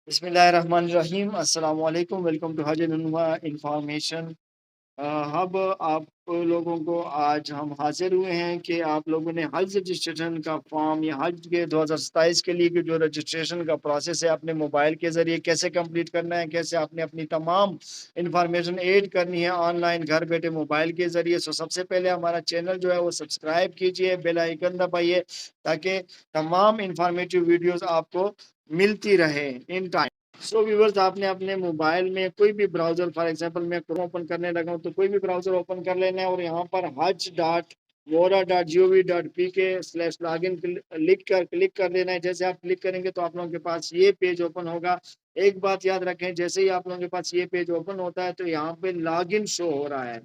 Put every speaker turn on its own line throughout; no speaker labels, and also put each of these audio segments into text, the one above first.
बिस्मिल्लाहिर्रहमानिर्रहीम अस्सलाम वालेकुम वेलकम टू हज नुमा इंफॉर्मेशन। अब आप लोगों को आज हम हाजिर हुए हैं कि आप लोगों ने हज रजिस्ट्रेशन का फॉर्म या हज के 2027 के लिए जो रजिस्ट्रेशन का प्रोसेस है अपने मोबाइल के ज़रिए कैसे कंप्लीट करना है, कैसे आपने अपनी तमाम इंफॉर्मेशन ऐड करनी है ऑनलाइन घर बैठे मोबाइल के ज़रिए। सो सबसे पहले हमारा चैनल जो है वो सब्सक्राइब कीजिए, बेल आइकन दबाइए ताकि तमाम इंफॉर्मेटिव वीडियोस आपको मिलती रहे इन टाइम। सो व्यूअर्स, आपने अपने मोबाइल में कोई भी ब्राउज़र, फॉर एग्ज़ाम्पल मैं क्रोम ओपन करने लगा हूँ, तो कोई भी ब्राउज़र ओपन कर लेना है और यहाँ पर hajj.wora.gov.pk/login लिख कर क्लिक कर देना है। जैसे आप क्लिक करेंगे तो आप लोगों के पास ये पेज ओपन होगा। एक बात याद रखें, जैसे ही आप लोगों के पास ये पेज ओपन होता है तो यहाँ पे लॉगिन शो हो रहा है।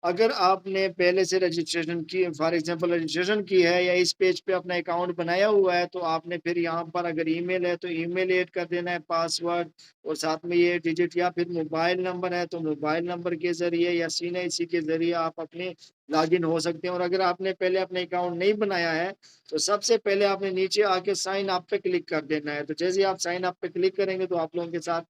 अगर आपने पहले से रजिस्ट्रेशन की, फॉर एग्जांपल रजिस्ट्रेशन की है या इस पेज पे अपना अकाउंट बनाया हुआ है, तो आपने फिर यहाँ पर अगर ईमेल है तो ईमेल ऐड कर देना है, पासवर्ड और साथ में ये डिजिट, या फिर मोबाइल नंबर है तो मोबाइल नंबर के ज़रिए या सीएनआईसी के ज़रिए आप अपने लॉगिन हो सकते हैं। और अगर आपने पहले अपने अकाउंट नहीं बनाया है, तो सबसे पहले आपने नीचे आके साइन अप पे क्लिक कर देना है। तो जैसे ही आप साइन अप पे क्लिक करेंगे तो आप लोगों के साथ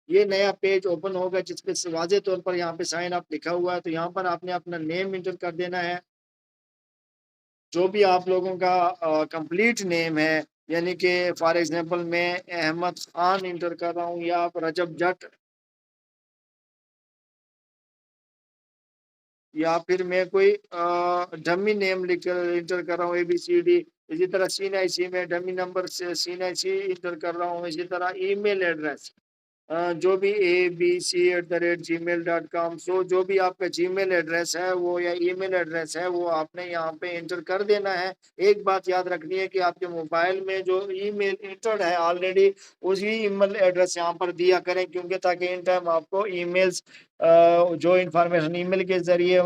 ये नया पेज ओपन होगा जिसपे वाज़ेह तौर पर यहाँ पे साइन अप लिखा हुआ है। तो यहाँ पर आपने अपना नेम एंटर कर देना है, जो भी आप लोगों का कंप्लीट नेम है, यानी कि फॉर एग्ज़ाम्पल मैं अहमद खान एंटर कर रहा हूँ या आप रजब जट, या फिर मैं कोई डमी नेम लिख कर एंटर कर रहा हूँ एबीसीडी। इसी तरह सीएनआईसी में डमी नंबर से सीएनआईसी एंटर कर रहा हूँ। इसी तरह ईमेल एड्रेस जो भी abc@gmail.com, सो जो भी आपका जीमेल एड्रेस है वो या ईमेल एड्रेस है वो आपने यहाँ पे एंटर कर देना है। एक बात याद रखनी है कि आपके मोबाइल में जो ईमेल एंटर्ड है ऑलरेडी, उसी ईमेल एड्रेस यहाँ पर दिया करें, क्योंकि ताकि इन टाइम आपको ईमेल्स जो इंफॉर्मेशन ईमेल के ज़रिए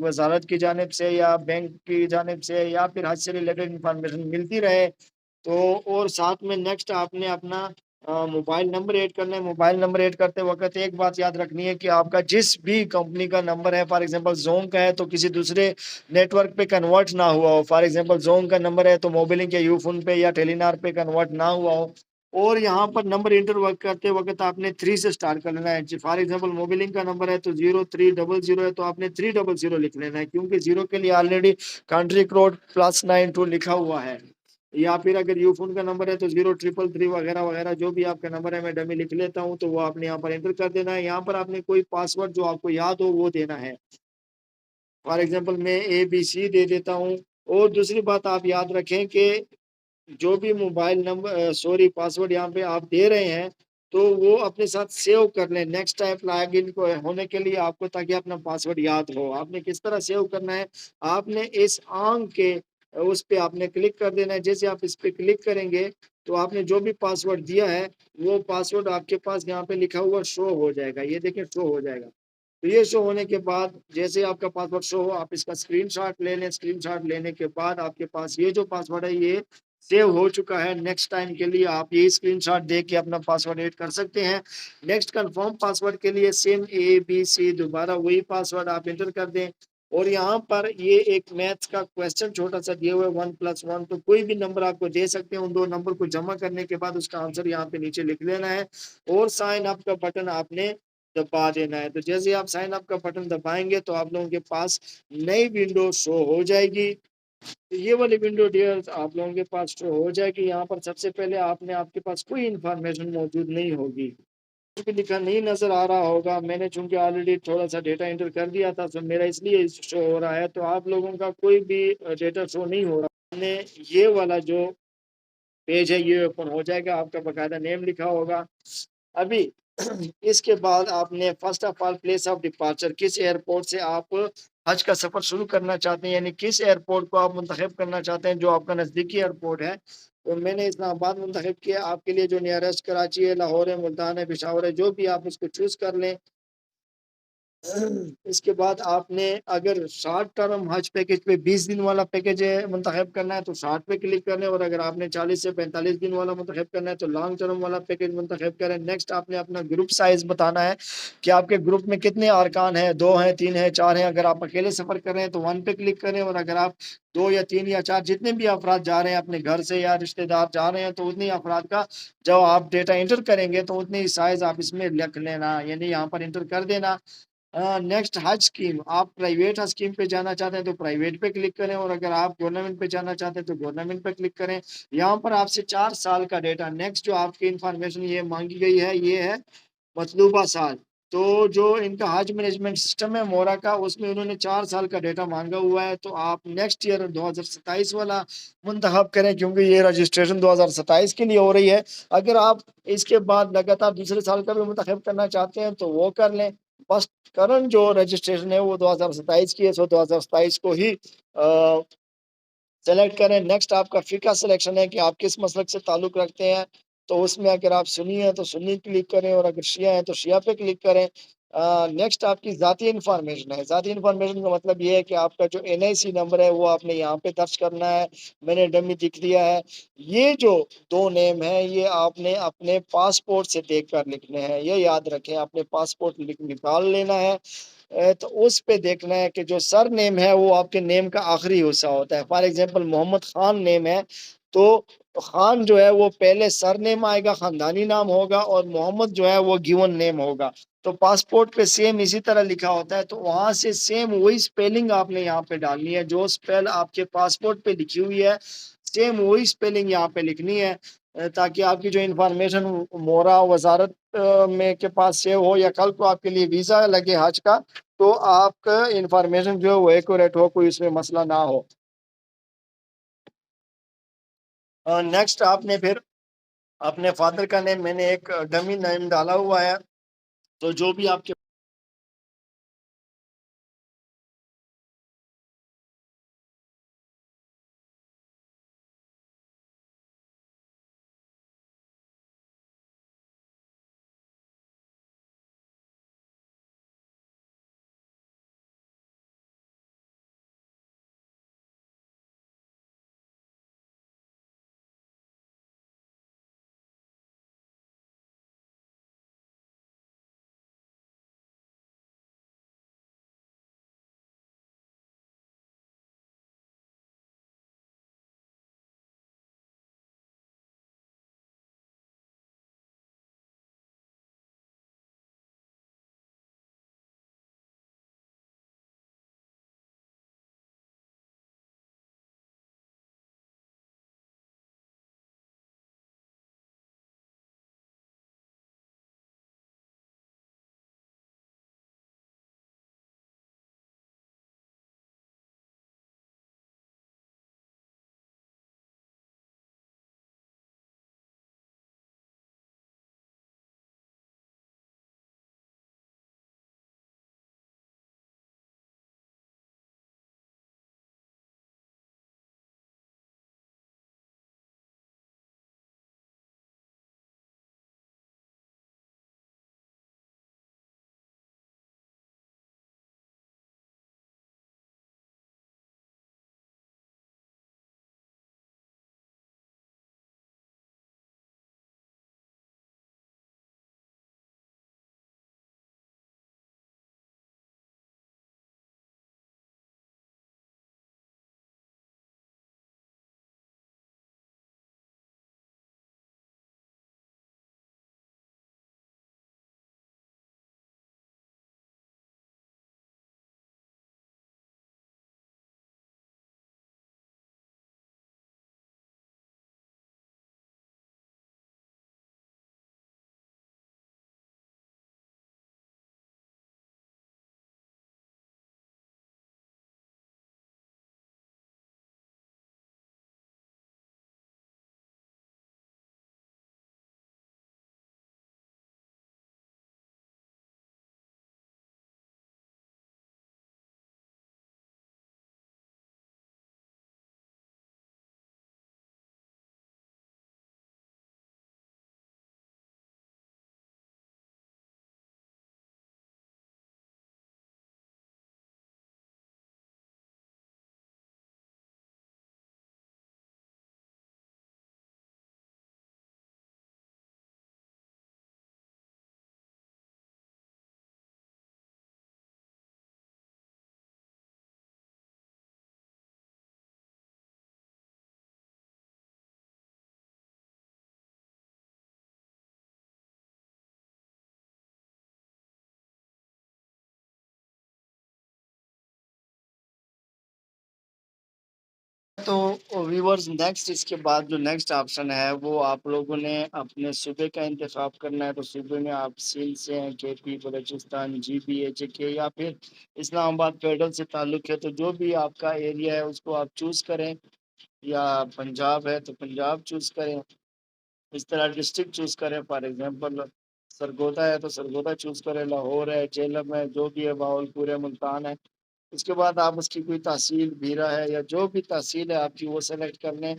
वज़ारत की जानिब से या बैंक की जानिब से या फिर हज से रिलेटेड इंफॉर्मेशन मिलती रहे। तो और साथ में नेक्स्ट आपने अपना मोबाइल नंबर ऐड करना है। मोबाइल नंबर ऐड करते वक़्त एक बात याद रखनी है कि आपका जिस भी कंपनी का नंबर है, फॉर एग्ज़ाम्पल ज़ोम का है तो किसी दूसरे नेटवर्क पे कन्वर्ट ना हुआ हो। फॉर एग्ज़ाम्पल ज़ोम का नंबर है तो मोबिलिंक या यूफ़ोन पे या टेलीनॉर पे कन्वर्ट ना हुआ हो। और यहाँ पर नंबर एंटर वर्क करते वक़्त आपने 3 से स्टार्ट कर लेना है। जी, फॉर एग्ज़ाम्पल मोबिलिंक का नंबर है तो 0300 है तो आपने 300 लिख लेना है, क्योंकि 0 के लिए ऑलरेडी कंट्री कोड +92 लिखा हुआ है। या फिर अगर यूफ़ोन का नंबर है तो 0333 वगैरह-वगैरह जो भी आपका नंबर है मैं डमी लिख लेता हूँ, तो वो आपने यहाँ पर एंटर कर देना है। यहाँ पर आपने कोई पासवर्ड जो आपको याद हो वो देना है। फॉर एग्ज़ाम्पल मैं एबीसी दे देता हूँ। और दूसरी बात आप याद रखें कि जो भी मोबाइल नंबर सॉरी पासवर्ड यहाँ पे आप दे रहे हैं, तो वो अपने साथ सेव कर लें नेक्स्ट टाइम लॉगिन को होने के लिए आपको, ताकि अपना पासवर्ड याद हो। आपने किस तरह सेव करना है, आपने इस आंक के उस पे आपने क्लिक कर देना है। जैसे आप इस पे क्लिक करेंगे, तो आपने जो भी पासवर्ड दिया है, वो पासवर्ड आपके पास यहाँ पे लिखा हुआ शो हो जाएगा। ये देखिए शो हो जाएगा। तो ये शो होने के बाद जैसे ही आपका पासवर्ड शो हो, आप इसका स्क्रीनशॉट ले लें। स्क्रीनशॉट लेने के बाद आपके पास ये जो पासवर्ड है ये सेव हो चुका है। नेक्स्ट टाइम के लिए आप यही स्क्रीनशॉट देख के अपना पासवर्ड ऐड कर सकते हैं। नेक्स्ट कंफर्म पासवर्ड के लिए सेम एबीसी दोबारा वही पासवर्ड आप एंटर कर दें। और यहाँ पर ये एक मैथ्स का क्वेश्चन छोटा-सा दिया हुआ है 1 + 1, तो कोई भी नंबर आपको दे सकते हैं। उन 2 नंबर को जमा करने के बाद उसका आंसर यहाँ पे नीचे लिख देना है और साइन अप का बटन आपने दबा देना है। तो जैसे ही आप साइन अप का बटन दबाएँगे तो आप लोगों के पास नई विंडो शो हो जाएगी। तो ये वाली विंडो डियर्स आप लोगों के पास शो हो जाएगी। यहाँ पर सबसे पहले आपने आपके पास कोई इन्फॉर्मेशन मौजूद नहीं होगी। कुछ भी लिखा नहीं नज़र आ रहा होगा। मैंने चूँकि ऑलरेडी थोड़ा-सा डेटा एंटर कर दिया था, तो मेरा इसलिए शो हो रहा है। तो आप लोगों का कोई भी डेटा शो नहीं हो रहा। हमने ये वाला जो पेज है ये ओपन हो जाएगा, आपका बाकायदा नेम लिखा होगा। अभी इसके बाद आपने first of all place of departure, किस एयरपोर्ट से आप हज का सफ़र शुरू करना चाहते हैं, यानी किस एयरपोर्ट को आप मुंतखब करना चाहते हैं जो आपका नज़दीकी एयरपोर्ट है। तो मैंने इस्लामाबाद मुंतखब किया, आपके लिए जो नियरेस्ट कराची है, लाहौर है, मुल्तान है, पेशावर है, जो भी आप उसको चूज़ कर लें। इसके बाद आपने अगर शॉर्ट टर्म हज पैकेज पे 20 दिन वाला पैकेज मुंतखब करना है तो शॉर्ट पे क्लिक करें, और अगर आपने 40 से 45 दिन वाला मुंतखब करना है तो लॉन्ग टर्म वाला पैकेज मुंतखब करें। नेक्स्ट आपने अपना ग्रुप साइज बताना है कि आपके ग्रुप में कितने अरकान हैं, 2 हैं, 3 हैं, 4 हैं। अगर आप अकेले सफर कर रहे हैं तो 1 पे क्लिक करें, और अगर आप 2 या 3 या 4 जितने भी अफराद जा रहे हैं अपने घर से या रिश्तेदार जा रहे हैं तो उतने अफराद का जब आप डेटा एंटर करेंगे तो उतनी साइज आप इसमें लिख लेना, यानी यहाँ पर एंटर कर देना। नेक्स्ट हज स्कीम, आप प्राइवेट हज स्कीम पे जाना चाहते हैं तो प्राइवेट पे क्लिक करें, और अगर आप गवर्नमेंट पे जाना चाहते हैं तो गवर्नमेंट पे क्लिक करें। यहाँ पर आपसे 4 साल का डेटा, नेक्स्ट जो आपकी इंफॉर्मेशन ये मांगी गई है ये है मतलूबा साल। तो जो इनका हज मैनेजमेंट सिस्टम है मोरा का, उसमें उन्होंने 4 साल का डेटा मांगा हुआ है, तो आप नेक्स्ट ईयर 2027 वाला मुंतखब करें, क्योंकि ये रजिस्ट्रेशन 2027 के लिए हो रही है। अगर आप इसके बाद लगातार दूसरे साल का भी मुंतखब करना चाहते हैं तो वो कर लें। बस करंट जो रजिस्ट्रेशन है वो 2027 की है, सो 2027 को ही सेलेक्ट करें। नेक्स्ट आपका फ़िक़्ह सिलेक्शन है कि आप किस मसलक से ताल्लुक़ रखते हैं, तो उसमें अगर आप सुन्नी हैं तो सुन्नी क्लिक करें, और अगर शिया हैं तो शिया पे क्लिक करें। नेक्स्ट आपकी ज़ाती इन्फॉर्मेशन है। ज़ाती इन्फॉर्मेशन का मतलब ये है कि आपका जो एनआईसी नंबर है वो आपने यहाँ पे दर्ज करना है, मैंने डमी लिख दिया है। ये जो 2 नेम हैं ये आपने अपने पासपोर्ट से देखकर लिखने हैं, ये याद रखें, अपने पासपोर्ट निकाल लेना है। तो उस पे देखना है कि जो सरनेम है वो आपके नेम का आखिरी हिस्सा होता है। For example Mohammad Khan name है, तो खान जो है वो पहले सरनेम आएगा, खानदानी नाम होगा, और मोहम्मद जो है वो गिवन नेम होगा। तो पासपोर्ट पे सेम इसी तरह लिखा होता है, तो वहां से सेम वही स्पेलिंग आपने यहाँ पे डालनी है, जो स्पेल आपके पासपोर्ट पे लिखी हुई है सेम वही स्पेलिंग यहाँ पे लिखनी है। ताकि आपकी जो इंफॉर्मेशन मोरा वजारत में के पास सेव हो, या कल को आपके लिए वीजा लगे हज का, तो आपका इंफॉर्मेशन जो है वो एक्यूरेट हो, कोई इसमें मसला ना हो। नेक्स्ट आपने फिर अपने फादर का नेम, मैंने एक डमी नेम डाला हुआ है, तो जो भी आपके तो व्यूअर्स नेक्स्ट इसके बाद जो नेक्स्ट ऑप्शन है वो आप लोगों ने अपने सूबे का इंतखाब करना है। तो सूबे में आप सिंध से हैं, केपी, बलूचिस्तान, जीबी, जेके या फिर इस्लामाबाद फेडरल से ताल्लुक है, तो जो भी आपका एरिया है उसको आप चूज़ करें। या पंजाब है तो पंजाब चूज़ करें। इस तरह डिस्ट्रिक्ट चूज़ करें, फॉर एग्ज़ाम्पल सरगोदा है तो सरगोदा चूज़ करें, लाहौर है, झेलम है, जो भी है, बहावलपुर है, मुल्तान है। उसके बाद आप उसकी कोई तहसील भीरा है या जो भी तहसील है आपकी वो सेलेक्ट कर लें।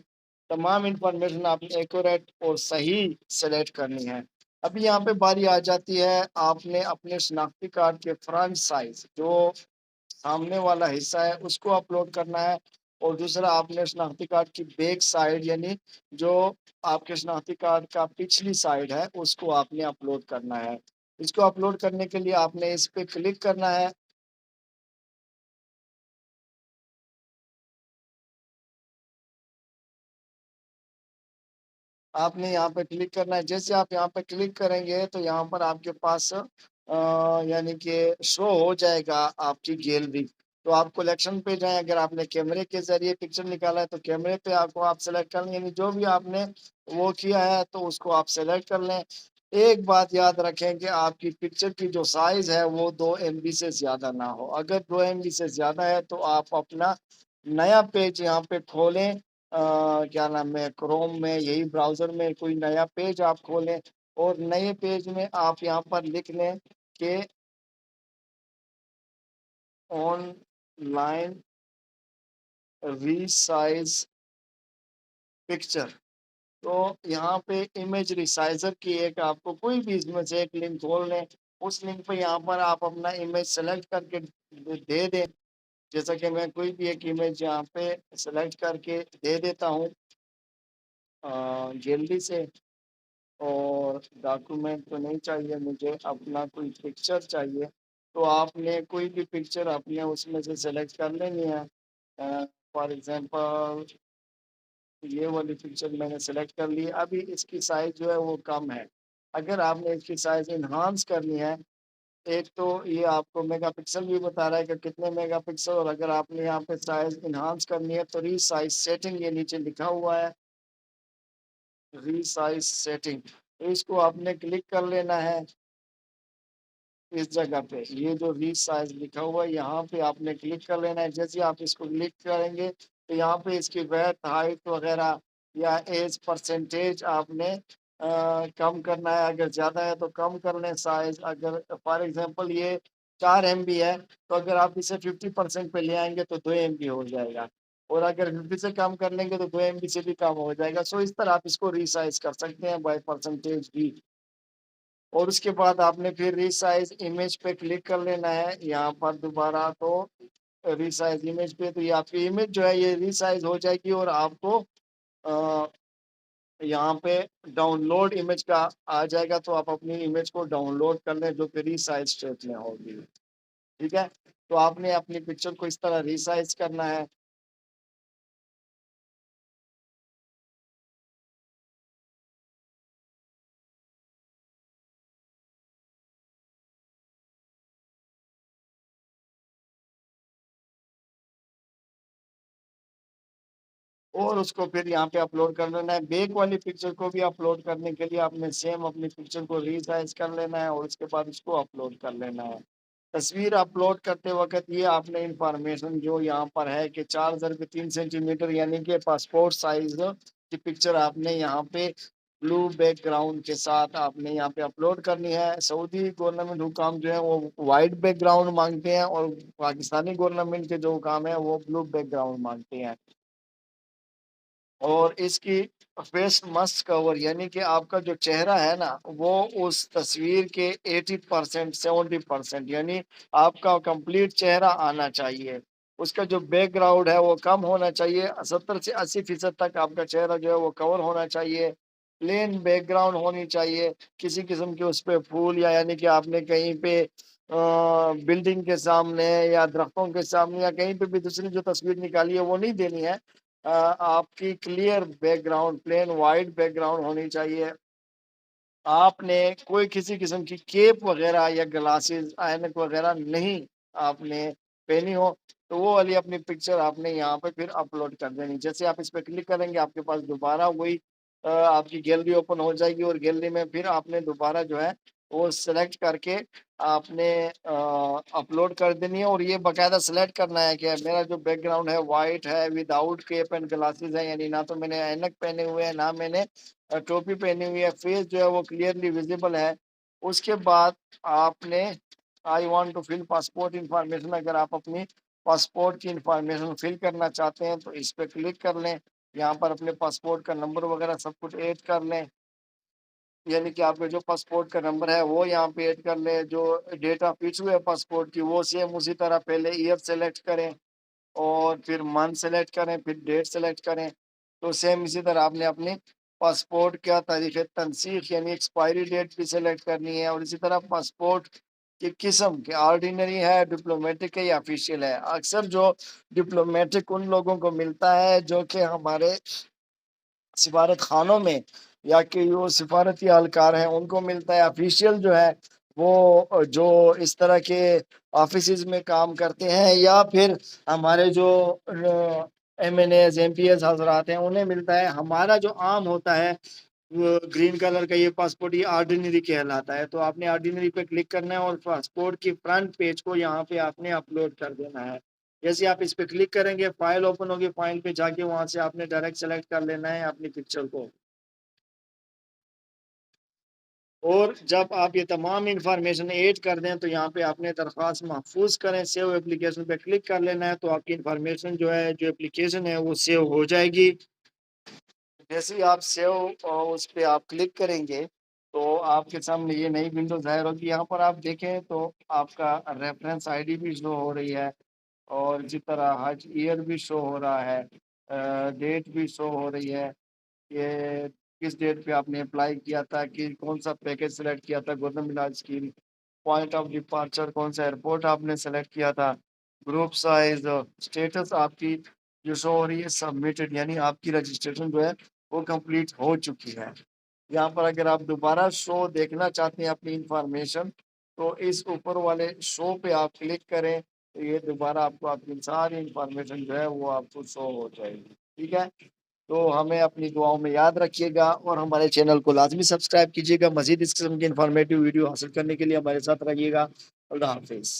तमाम इन्फॉर्मेशन आपने एक्यूरेट और सही सेलेक्ट करनी है। अभी यहाँ पे बारी आ जाती है, आपने अपने शनाख्ती कार्ड के फ्रंट साइज़ जो सामने वाला हिस्सा है उसको अपलोड करना है, और दूसरा आपने शनाख्ती कार्ड की बैक साइड यानी जो आपके शनाख्ती कार्ड का पिछली साइड है उसको आपने अपलोड करना है। इसको अपलोड करने के लिए आपने इस पे क्लिक करना है। आपने यहाँ पे क्लिक करना है। जैसे आप यहाँ पे क्लिक करेंगे तो यहाँ पर आपके पास यानी कि शो हो जाएगा आपकी गैलरी। तो आप कलेक्शन पे जाएँ, अगर आपने कैमरे के ज़रिए पिक्चर निकाला है तो कैमरे पे आपको आप सेलेक्ट कर लें, यानी जो भी आपने वो किया है तो उसको आप सेलेक्ट कर लें। एक बात याद रखें कि आपकी पिक्चर की जो साइज़ है वो 2 एमबी से ज़्यादा ना हो। अगर 2 एमबी से ज़्यादा है तो आप अपना नया पेज यहाँ पे खोलें। क्या नाम है, क्रोम में यही ब्राउज़र में कोई नया पेज आप खोलें और नए पेज में आप यहाँ पर लिख लें कि ऑनलाइन रीसाइज़ पिक्चर। तो यहाँ पे इमेज रिसाइज़र की एक आपको कोई भी इसमें से एक लिंक खोल लें। उस लिंक पे यहाँ पर आप अपना इमेज सेलेक्ट करके दे दें। जैसा कि मैं कोई भी एक इमेज यहाँ पे सेलेक्ट करके दे देता हूँ गैलरी से। और डॉक्यूमेंट तो नहीं चाहिए मुझे, अपना कोई पिक्चर चाहिए। तो आपने कोई भी पिक्चर अपने उसमें से सेलेक्ट कर लेनी है। फॉर एग्ज़ाम्पल ये वाली पिक्चर मैंने सेलेक्ट कर ली है। अभी इसकी साइज़ जो है वो कम है। अगर आपने इसकी साइज़ एनहांस करनी है, एक तो ये आपको मेगापिक्सल भी बता रहा है कि कितने मेगापिक्सल, और अगर आपने यहाँ पे साइज़ एनहांस करनी है तो रीसाइज़ सेटिंग ये नीचे लिखा हुआ है, रीसाइज़ सेटिंग। तो इसको आपने क्लिक कर लेना है। इस जगह पे ये जो रीसाइज़ लिखा हुआ है यहाँ पे आपने क्लिक कर लेना है। जैसे ही आप इसको क्लिक करेंगे तो यहाँ पे इसकी विड्थ, हाइट वगैरह या एज परसेंटेज आपने कम करना है। अगर ज़्यादा है तो कम कर लें साइज़। अगर फॉर एग्ज़ाम्पल ये 4 एमबी है तो अगर आप इसे 50% पे ले आएँगे तो 2 एमबी हो जाएगा, और अगर 50 से कम कर लेंगे तो 2 एमबी से भी कम हो जाएगा। सो इस तरह आप इसको रीसाइज़ कर सकते हैं बाय परसेंटेज भी। और उसके बाद आपने फिर रीसाइज़ इमेज पे क्लिक कर लेना है यहाँ पर दोबारा। तो रीसाइज़ इमेज पे तो ये आपकी इमेज जो है ये रीसाइज़ हो जाएगी, और आपको अ, यहाँ पे डाउनलोड इमेज का आ जाएगा, तो आप अपनी इमेज को डाउनलोड कर लें जो कि रीसाइज़ स्टेट में होगी। ठीक है? तो आपने अपनी पिक्चर को इस तरह रीसाइज़ करना है। और उसको फिर यहाँ पे अपलोड कर लेना है। बैक वाली पिक्चर को भी अपलोड करने के लिए आपने सेम अपनी पिक्चर को रीसाइज़ कर लेना है और उसके बाद उसको अपलोड कर लेना है। तस्वीर अपलोड करते वक़्त ये आपने इन्फॉर्मेशन जो यहाँ पर है कि 4 × 3 सेंटीमीटर यानी कि पासपोर्ट साइज़ की पिक्चर आपने यहाँ पे ब्लू बैकग्राउंड के साथ आपने यहाँ पे अपलोड करनी है। सऊदी गवर्नमेंट हुकाम जो है वो व्हाइट बैकग्राउंड माँगते हैं, और पाकिस्तानी गवर्नमेंट के जो हुकाम है वो ब्लू बैकग्राउंड माँगते हैं। और इसकी फेस मस्ट कवर यानी कि आपका जो चेहरा है ना वो उस तस्वीर के 80% 70% यानी आपका कंप्लीट चेहरा आना चाहिए। उसका जो बैकग्राउंड है वो कम होना चाहिए, 70 से 80% तक आपका चेहरा जो है वो कवर होना चाहिए। प्लेन बैकग्राउंड होनी चाहिए, किसी किस्म के उस पे फूल या यानी कि आपने कहीं पे बिल्डिंग के सामने या दरख्तों के सामने या कहीं पे भी दूसरी जो तस्वीर निकाली है वो नहीं देनी है। आपकी clear background, plain white background होनी चाहिए। आपने कोई किसी किस्म की कैप वगैरह या ग्लासेस, ऐनक वगैरह नहीं आपने पहनी हो, तो वो वाली अपनी पिक्चर आपने यहाँ पे फिर अपलोड कर देनी। जैसे आप इस पे क्लिक करेंगे, आपके पास दोबारा वही आपकी गैलरी ओपन हो जाएगी और गैलरी में फिर आपने दोबारा जो है वो सेलेक्ट करके आपने अपलोड कर देनी है और ये बाकायदा सेलेक्ट करना है कि मेरा जो बैकग्राउंड है व्हाइट है, विदाउट कैप एंड ग्लासेस है, यानी ना तो मैंने ऐनक पहने हुए हैं, ना मैंने टोपी पहनी हुई है, फेस जो है वो क्लियरली विजिबल है। उसके बाद आपने I want to fill passport information, अगर आप अपनी पासपोर्ट की इन्फॉर्मेशन फिल करना चाहते हैं तो इस पे क्लिक कर लें। यहाँ पर अपने पासपोर्ट का नंबर वगैरह सब कुछ ऐड कर लें, यानी कि आपका जो पासपोर्ट का नंबर है वो यहाँ पे ऐड कर लें। जो डेट ऑफ इशू है पासपोर्ट की वो सेम उसी तरह पहले ईयर सेलेक्ट करें और फिर मंथ सेलेक्ट करें, फिर डेट सेलेक्ट करें। तो सेम इसी तरह आपने अपने पासपोर्ट का तारीख तनसीख यानी एक्सपायरी डेट भी सेलेक्ट करनी है और इसी तरह पासपोर्ट की किस्म के ऑर्डिनरी है, डिप्लोमेटिक है या ऑफिशियल है। अक्सर जो डिप्लोमेटिक उन लोगों को मिलता है जो कि हमारे सिफारत खानों में या कि जो सिफारती एहलकार हैं उनको मिलता है। ऑफिशियल जो है वो जो इस तरह के ऑफिसेज में काम करते हैं या फिर हमारे जो एमएनएज एमपीएस हजरात हैं उन्हें मिलता है। हमारा जो आम होता है वो ग्रीन कलर का ये पासपोर्ट, ये ऑर्डिनरी कहलाता है। तो आपने ऑर्डिनरी पे क्लिक करना है और पासपोर्ट की फ्रंट पेज को यहाँ पे आपने अपलोड कर देना है। जैसे आप इस पे क्लिक करेंगे फाइल ओपन होगी, फाइल पे जाके वहां से आपने डायरेक्ट सेलेक्ट कर लेना है अपनी पिक्चर को। और जब आप ये तमाम इंफॉर्मेशन ऐड कर दें तो यहाँ पे आपने दरख्वास्त महफूज करें, सेव एप्लीकेशन पे क्लिक कर लेना है, तो आपकी इंफॉर्मेशन जो है जो एप्लीकेशन है वो सेव हो जाएगी। जैसे ही आप सेव उस पे आप क्लिक करेंगे तो आपके सामने ये नई विंडो ज़ाहिर होगी। यहाँ पर आप देखें तो आपका रेफरेंस आईडी भी शो हो रही है और इसी तरह हज ईयर भी शो हो रहा है, डेट भी शो हो रही है, ये किस डेट पे आपने अप्लाई किया था, कि कौन सा पैकेज सेलेक्ट किया था, golden Milad scheme, point of departure कौन सा एयरपोर्ट आपने सेलेक्ट किया था, ग्रुप साइज, स्टेटस आपकी जो शो हो रही है सबमिटेड, यानी आपकी रजिस्ट्रेशन जो है वो कंप्लीट हो चुकी है। यहाँ पर अगर आप दोबारा शो देखना चाहते हैं अपनी इंफॉर्मेशन तो इस ऊपर वाले शो पे आप क्लिक करें, तो ये दोबारा आपको अपनी सारी इंफॉर्मेशन जो है वो आपको शो हो जाएगी। ठीक है? तो हमें अपनी दुआओं में याद रखिएगा और हमारे चैनल को लाज़मी सब्सक्राइब कीजिएगा। मज़ीद इस किस्म की इन्फॉर्मेटिव वीडियो हासिल करने के लिए हमारे साथ रहिएगा। अल्लाह हाफ़िज़।